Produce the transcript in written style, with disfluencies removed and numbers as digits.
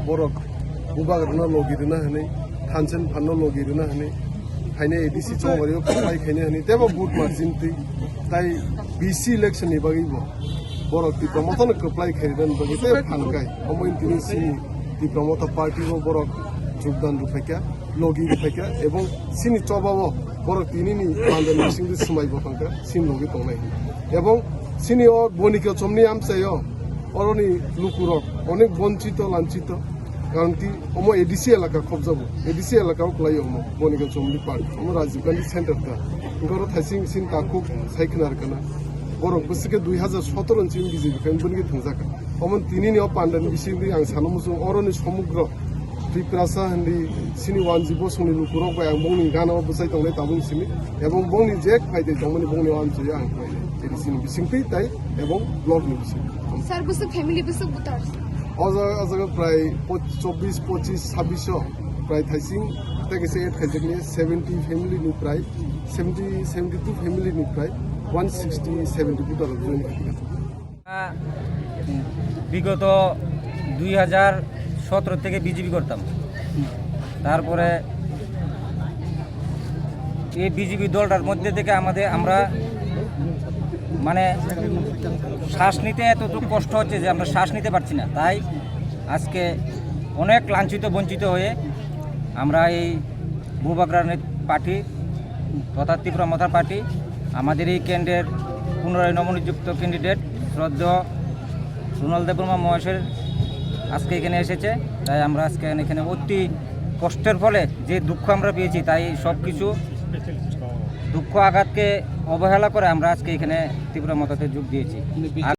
borok bubagrana logirina hane thansen phanno logirina hane khaine ADC chongwario khlai khaine hane tebo boot margin ti tai BC election ni bagibo borok ti promotion khlai khairan bagite phankai omoin tini sini ti promoter party bo borok যোগদান রুফাইকা লগি রুফাইকা এবং সিনি চবাবো বড় তিনিনি পান্ডা মিসিংদি সুমাইবো ফাঙ্কা scene লগি তংনাই এবং সিনি ও বনিকে চমনি আমসাইও অরনি লুকুরক অনেক বঞ্চিত লাঞ্ছিত কারণ কি ওমো এডিসি এলাকা খবজাবো এডিসি এলাকাও ক্লাইও ওমো বনিকে চমনি পার্ট ওমো রাজীব গান্ধী সেন্টারটা গরো থাইসিং সিন তাকুক সাইখনার কানা বরক বসিকে 2017 সিম বিজেপি ফেন বনিকে থাंजाका ওমো তিনিনি ও পান্ডানি বিসিংদি আং সানমুসু অরনি সমগ্র Triprasa hindi sini wanjibo suni lukurok ba ang bongni gana o busai tongle tabung sini ebong bongni jek paide jomani bongni wanji ang paide jadi sini bisingpi tai ebong blog ni bising sir busu family busu butar oza prai 24 25 26 prai thaising take se thajekni 70 family ni prai 70 72 family ni prai 160 70 butar join বিগত 2017 থেকে BJP করতাম তারপরে এই BJP দলটার মধ্যে থেকে আমরা মানে শ্বাস নিতে এতটুকু কষ্ট হচ্ছে যে আমরা শ্বাস নিতে পারছি না তাই আজকে অনেক লাঞ্ছিত বঞ্চিত হয়ে আমরা এই বুবাগ্রান পার্টি তথা ত্রিপুরা মথার পার্টি আমাদের এই কেন্দ্রের পুনরায় নবনিযুক্ত ক্যান্ডিডেট শ্রদ্ধেয় রুনাল দেববর্মা মহাশয়ের আজকে এখানে এসেছে তাই আমরা আজকে এখানে অতি কষ্টের ফলে যে দুঃখ আমরা পেয়েছি তাই সব কিছু দুঃখ আঘাতকে অবহেলা করে আমরা আজকে এখানে ত্রিপুরা মথাতে যোগ দিয়েছি।